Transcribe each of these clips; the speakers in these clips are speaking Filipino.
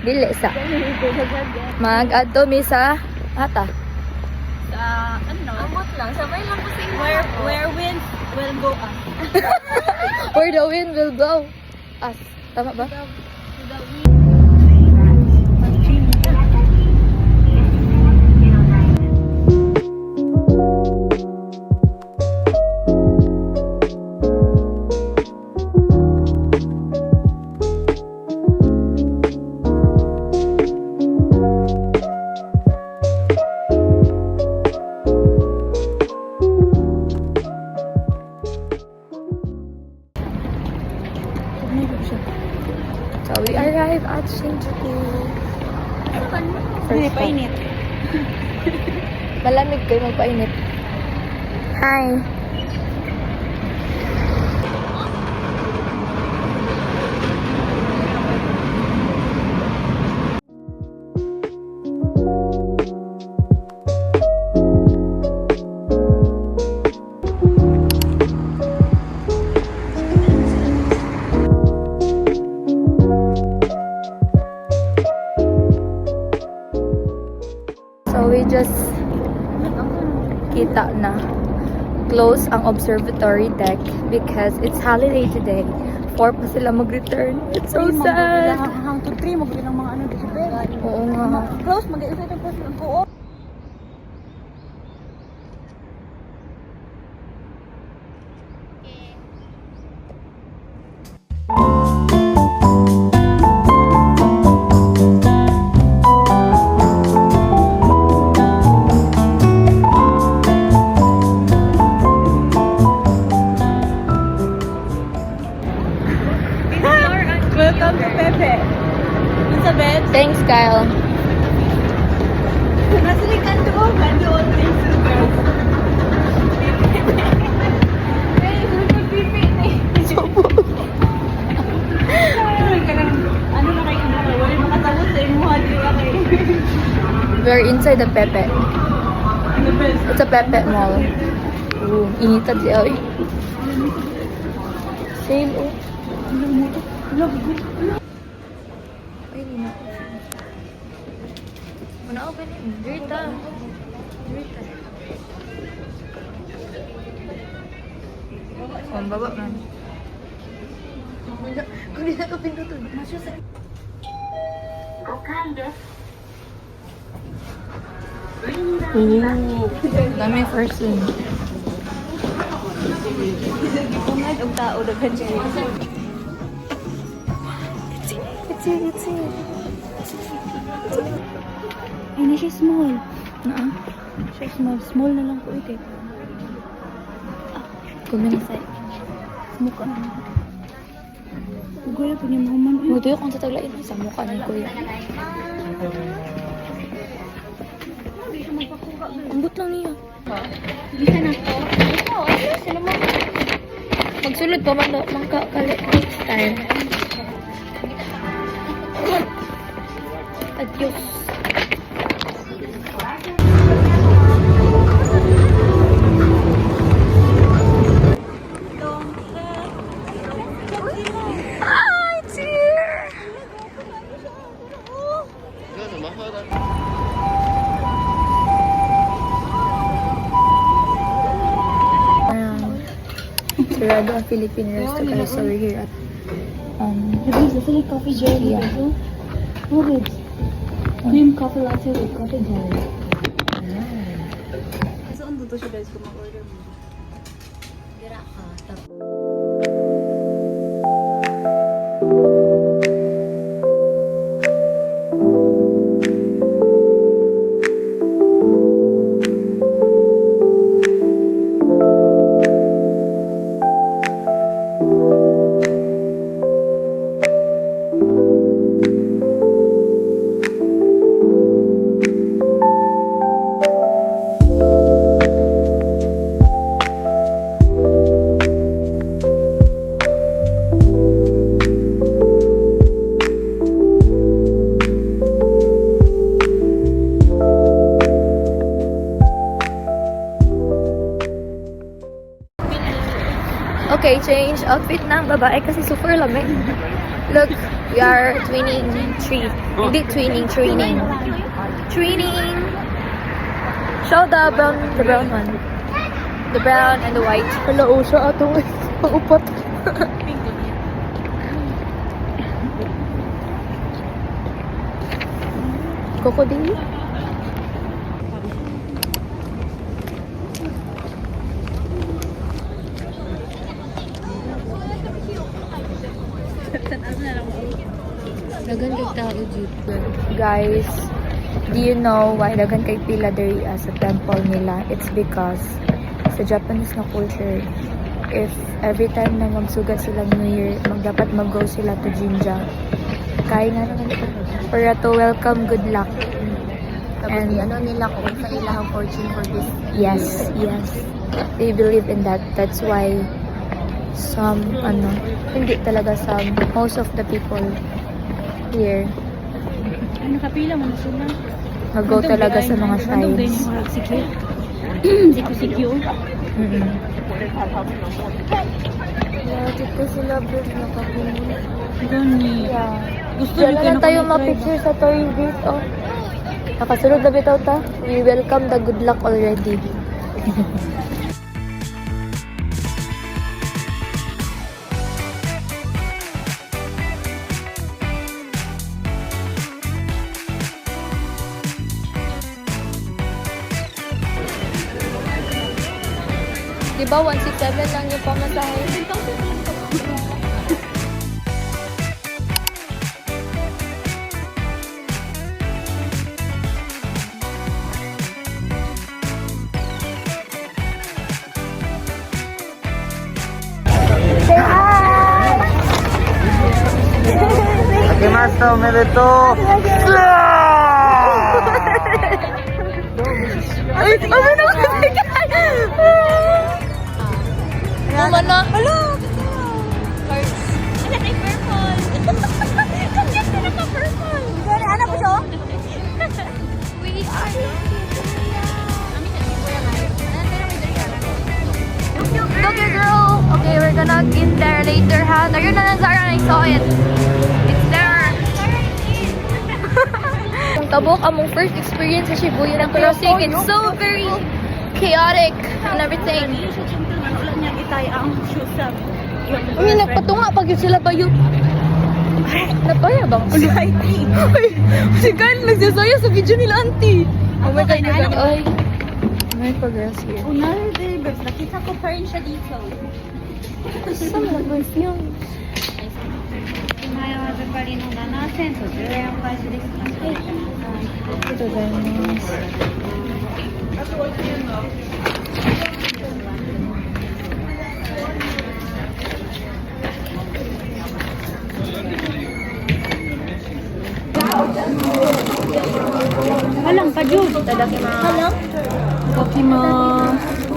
Dili sa. Mag-adto mi sa ata. Ano? Amot lang. Sabay lang kasi where winds will go up. Where the wind will blow us. Tama ba? So we arrive at Shinjuku. Hindi, painit. Malamig kayo magpainit. Hi. So we just kita na close ang observatory deck because it's holiday today. 4 pa sila mag-return. It's so sad. Hang to 3 magbilang mga ano dito. Oo nga. Close mag-isa ito po ang buo. Welcome to Pepe. Elizabeth. Thanks, Kyle. Nasilikan to and all things to girls. Hey, pipi ni. Ano na kayo na? Wala makatawag sa imuha di ba kay. We're inside the Pepe. The best. It's a Pepe mall. Ooh, initan siya. Oy. Sale, oh. Ay, hindi na. Muna ako ganyan. Dirta. Dirta. Oh, ang baba man. Kung di na ito pindutin. Masya sa... Ooh. Dami person. Kungad og tao daghan siya. It's it. Ay na siya small. Naa. Siya small. Small na lang po ito. Kuminisay. Mukha na. Kuya po niya mga man. Mutuyo kung sa taglain sa mukha ni Kuya. Ambot lang niya. Bisa na to. Ikaw, ano sila mo? Magsulod pa man kali next time. Adios. It's here. Sarado ang Philippine restaurant guys, so we're here at This is coffee jelly. Yeah. Oh, ribs. Cream coffee latte with coffee jelly. Saan dito siya guys kung mag-order mo? Dira ka. Okay, change outfit ng babae kasi super lamig. Look, we are twinning tree. Hindi twinning, training. Training. Show the brown one. The brown and the white. Hello, siya atong pag-upat. Crocodile? Dagan kay tao jeep. Guys, do you know why dagan kay pila diri sa temple nila? It's because sa Japanese na culture, if every time na magsugad sila New Year, dapat mag-go sila to Jinja. Kaya nga naman ito. Para to welcome good luck. And ano nila kung sa ilang fortune for this yes, yes. They believe in that. That's why some, hindi talaga some, most of the people here nakapila mo sila. mag-go talaga sa mga shrines. Siku-siku. Lagi ko sila bro nakapila. Gani. Yeah. Gusto Diyan nyo na lang tayo ma-picture sa Torii Gate. Oh. Nakasunod na bitaw ta. We welcome the good luck already. Diba 167 lang yung pamasahe? Akimasta, omedeto. Ay, ano na Mama na. Hello! Ano kay purple? Ang ganda na ka-purple. Gani, ano po siya? We are Look here, girl. Okay, we're gonna get there later, ha? Ayun na lang, Zara. I saw it. It's there. Tabok among first experience sa Shibuya ng crossing. It's so very chaotic and everything. Wala niya itay ang shoes up. Uy, nagpatunga pag yun sila ba yun? Napaya bang? Ay, si Kyle nagsasaya sa video nila, auntie. Oh my God, Ano? ay. May progress here. Una, babes, nakita ko pa rin siya dito. Saan mo nag-film? 今は預かりの7セント10円お返しです。ありがとうございます。Halang pa, Jude. Tadakimasu. Halang? Tadakimasu.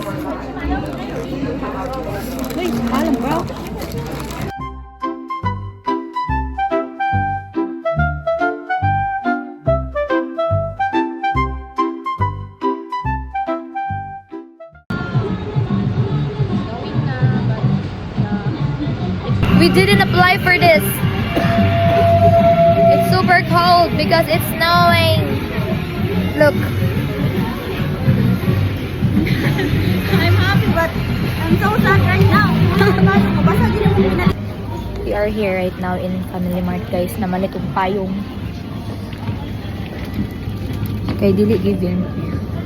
Uy, halang, bro. We didn't apply for this. It's super cold because it's snowing. Look. I'm happy, but I'm so sad right now. We are here right now in Family Mart, guys. Naman itong payong. Kay dili giving.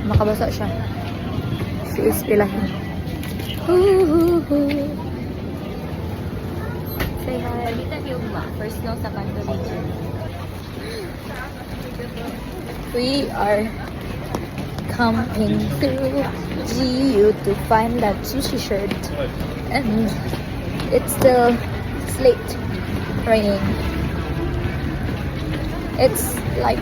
Makabasa siya. Si Ispilahin. Say hi. Dito yung first snow sa Kanto region. We are coming through GU to find that sushi shirt. And it's still late raining. It's like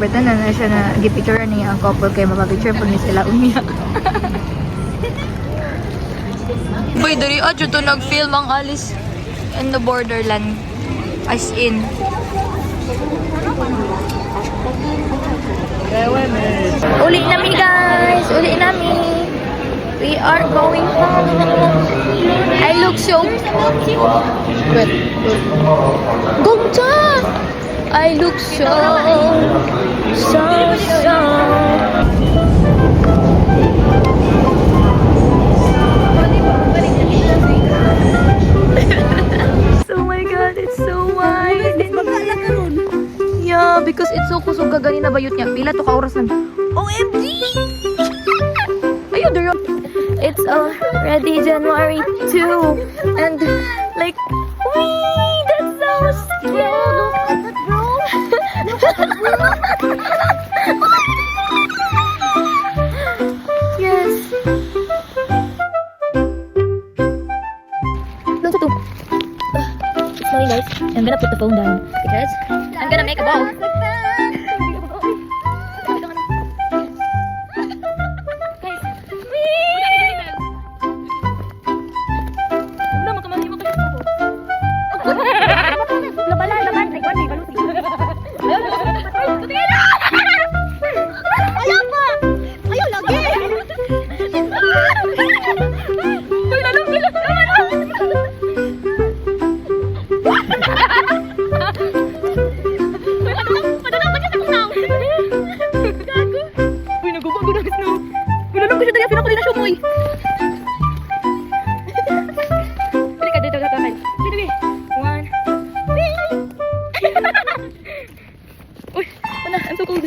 Bata na siya na gipicture niya ang couple kay mapapicture po ni sila umiyak. Boy, dari to nag-film ang Alice in the Borderland. As in. Uli nami guys! Uli nami! We are going home! I look so... Wait. Gongcha! I look so... Oh my god, it's so wide. Yeah, because it's so kusog gagani na bayot niya. Pila to ka oras na. OMG! Ayun, there. It's already January 2. And like, wee, that's so scary. Look at that, bro. Look at that, bro. Yes. Look at it. It's smelling nice. I'm gonna put the phone down because I'm gonna make a bowl. I'm so cold.